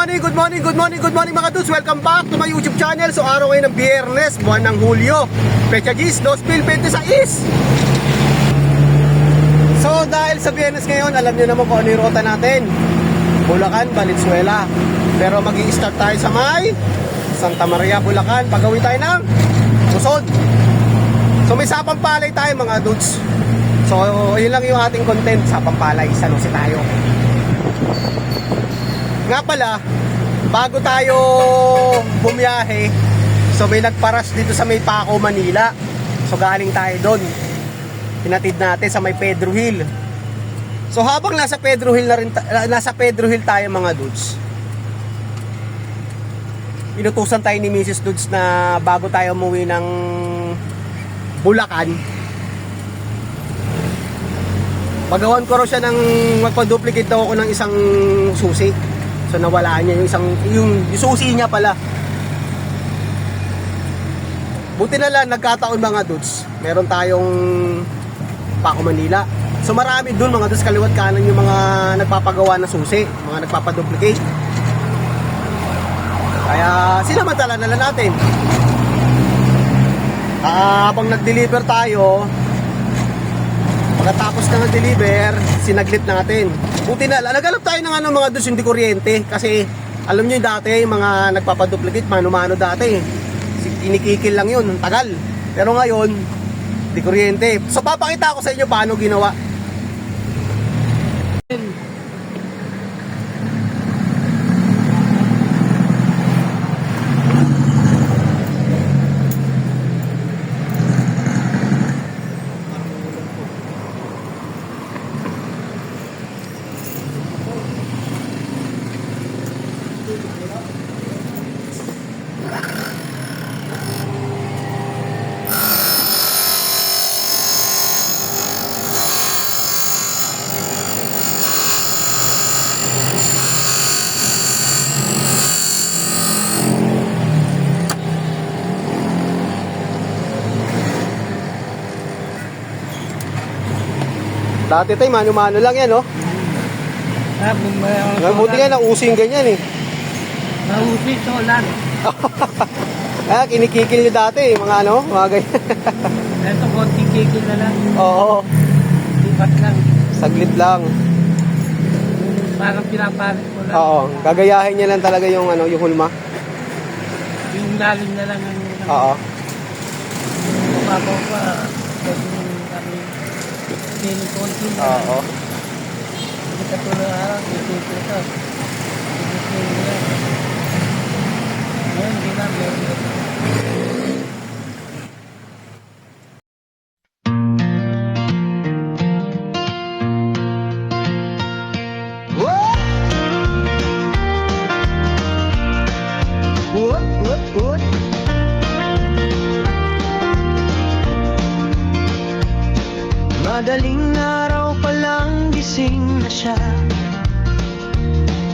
Good morning mga dudes. Welcome back to my YouTube channel. So araw ngayon ng Biyernes, buwan ng Hulyo, Pecha Gis, 2026. So dahil sa Biyernes ngayon, alam nyo naman kung ano yung rota natin. Bulacan, Valenzuela. Pero mag-i-start tayo sa may Santa Maria, Bulacan. Pagawin tayo ng Pusod. So may sapang palay tayo mga dudes. So yun lang yung ating content, sapang palay, Sanusi tayo. Nga pala, bago tayo bumiyahe, so may nagparas dito sa may Paco, Manila. So galing tayo doon. Hinatid natin sa may Pedro Hill. So habang nasa Pedro Hill tayo mga dudes, inutusan tayo ni Mrs. Dudes na bago tayo umuwi ng Bulacan, pagawan ko raw siya ng magpa-duplicate daw ako ng isang susi. So nawala niya yung susi niya pala. Buti na lang nagkataon mga dudes, meron tayong Paco, Manila. So marami dun mga dudes, kaliwat kanan yung mga nagpapagawa ng susi, mga nagpapaduplicate. Kaya sinamantala na lang natin. Habang nag-deliver tayo, pagkatapos na nag-deliver, sinaglit natin. Buti na, naghanap tayo ng mga dudes hindi kuryente. Kasi alam nyo yung dati, yung mga nagpapaduplicate, mano-mano dati, kinikikil lang yun, tagal. Pero ngayon, hindi kuryente. So papakita ko sa inyo paano ginawa. Dati tayo, mano-mano lang yan, no? Buti nga, nauso yung ganyan, eh. Nauso yung solar. Kinikikil nyo dati, mga mga ganyan. Ito, konting kikil na lang. Oo. Lipat lang. Saglit lang. Parang pinapalit mo lang. Oo, gagayahin niya lang talaga yung, yung hulma. Yung lalim na lang ang... Oo. Mababaw pa. Kami konti na. Oo. Hindi ka tulad araw, kikil ka. Kikil na yan. Ngayon, hindi na. Madaling araw pa lang gising na siya,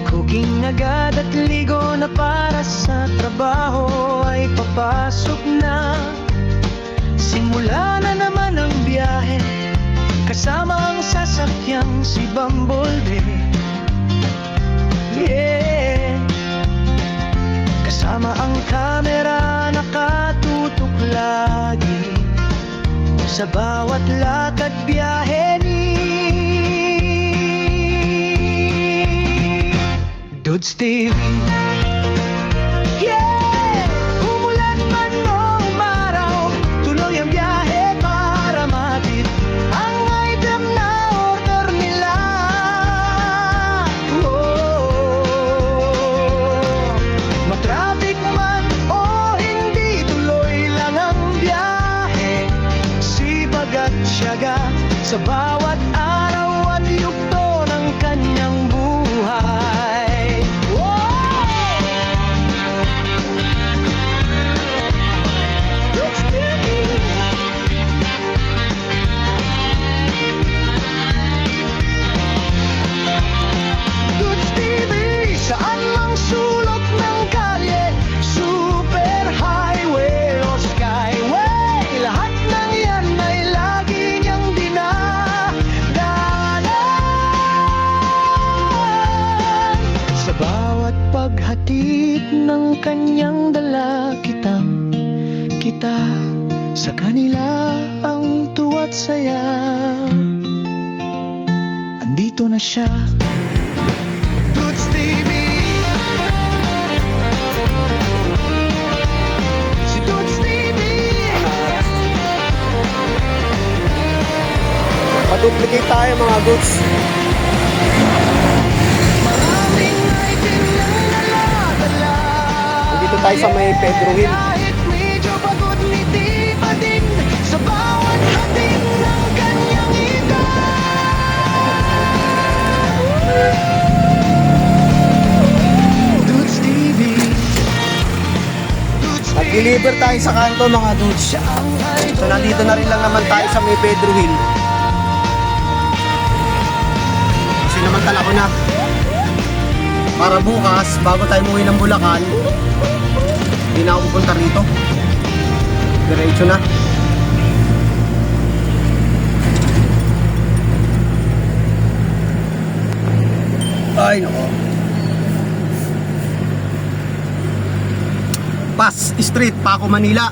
cooking agad at ligo na para sa trabaho ay papasok na. Simula na naman ang biyahe, kasama ang sasakyang si Bumblebee. Yeah, kasama ang kamera nakatutok lagi sa bawat lakad biyahe ni Dudes TV. Yeah! Umulan man o umaraw, tuloy ang biyahe para matid ang item na order nila. Matraffic man o hindi, tuloy lang ang biyahe. At siyaga sa bawat araw at yugto ng kanyang buhay. Dudes TV, saan mang sulok ng kalye, super highway o skyway, lahat ng yan ay lagi niyang dinadaan. hatid ng kanyang dala, kita sa kanila ang tuwa't saya. Andito na siya, Toots TV. Si Toots TV. Pa-duplicate tayo mga goods. Maraming item lang dala-dala. Dito tayo sa may Pedro Hill. Kahit medyo pagod, ngiti pa din sa bawat hating ng kanyang ika. Toots TV. Nag-deliver tayo sa kanto mga dudes. Siya ang idol. So nandito na rin lang naman tayo sa may Pedro Hill. Kasi namantala ko na. Para bukas, bago tayo umuwi ng Bulacan, hindi na ako pupunta rito. Diretso na. Ay, nako. Pass Street, Paco, Manila.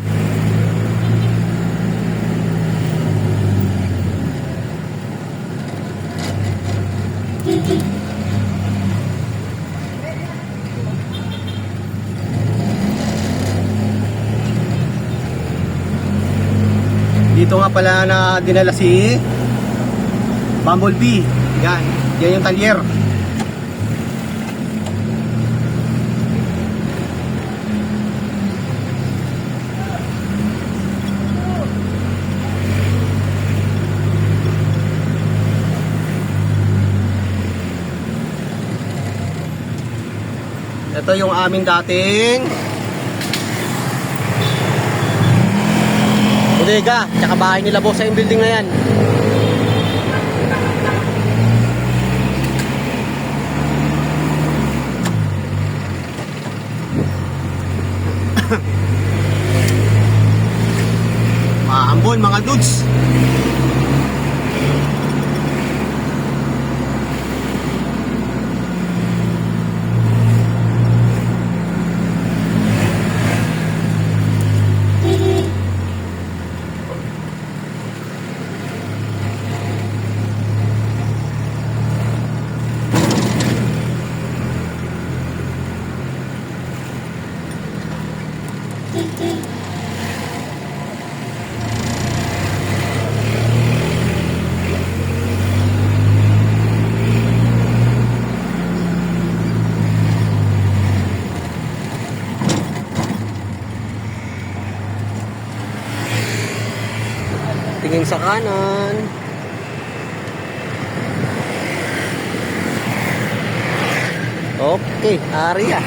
Dito nga pala na dinala si Bumblebee. Yan, yan yung talyer. Ito yung aming dating bodega, tsaka bahay nila boss sa yung building na yan. Maambon mga dudes. Tingin sa kanan. Okay, area.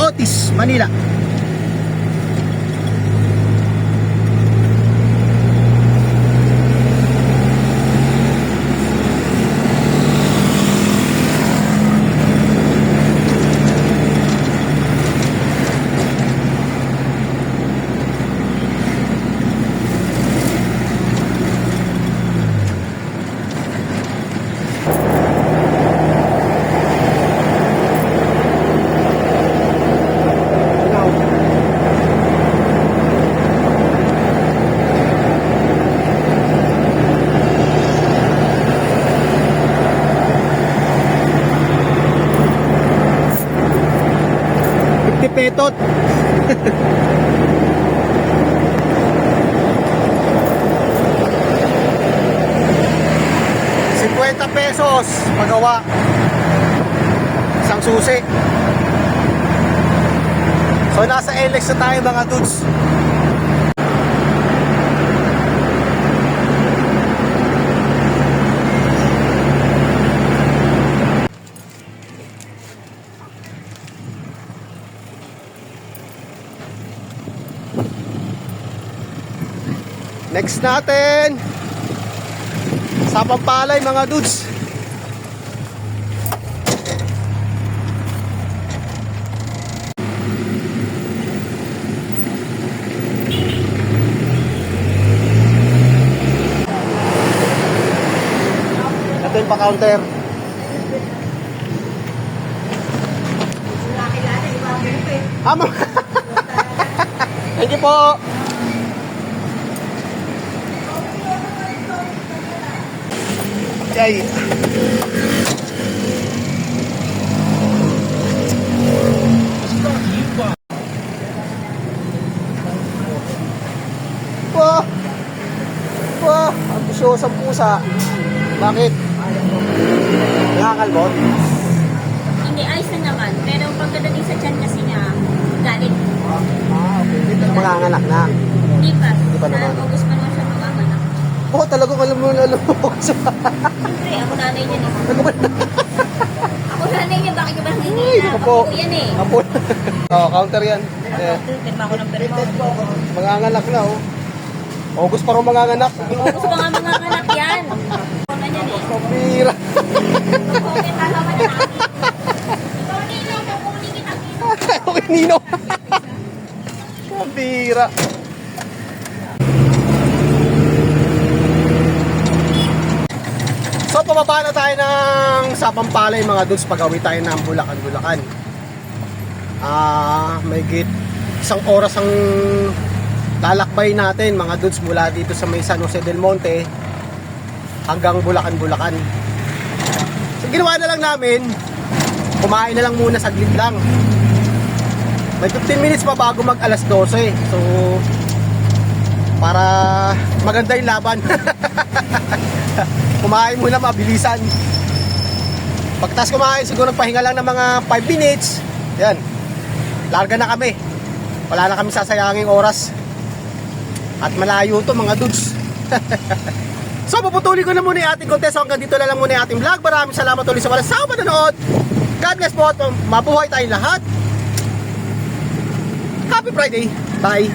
Otis, Manila. Petot. 50 pesos magawa. Isang susi. So nasa LX na tayo mga dudes. Next natin sa Pampalay mga dudes. counter. Amo. Thank you po. Yay. Wah! Wah! Ambisyosang pusa. Bakit? Nakakalbot? Hindi, ayos na naman. Pero pagkadating sa tiyan kasi niya, galit. Ah, okay. Hindi na manganganak na. Hindi pa. Hindi pa naman. Sa August pa naman siya manganganak. Oo, talagang alam mo. Siyempre, ako nanay niya eh. Ako nanay niya, bakit niya ba hingina? Opo. Ako yan eh. Apo. Oh, counter yan. Eh, Pirma ko ng pirma. manganganak na, oh. August pa rin manganganak. August pa nga manganganak yan. Ako na yan eh. Kapira. Okay, tama na natin. Ikaw nino, kukunin kita dito. Okay, Nino. Kapira. So, pababa na tayo ng Sapampalay, mga dudes, pag-awi tayo ng Bulacan. May git isang oras ang lalakbay natin, mga dudes, mula dito sa may San Jose del Monte hanggang Bulacan. So, ginawa na lang namin, kumain na lang muna, saglit lang. May 15 minutes pa bago mag alas 12. So, para maganda yung laban. Kumain muna, mabilisan. Pagtas kumain, siguro nagpahinga lang ng mga 5 minutes. Yan. Larga na kami. Wala na kami sasayanging oras. At malayo to, mga dudes. So, puputuli ko na muna yung ating contest. Hanggang dito na lang muna yung ating vlog. Maraming salamat ulit sa mga sa panonood. God bless po at mabuhay tayong lahat. Happy Friday. Bye.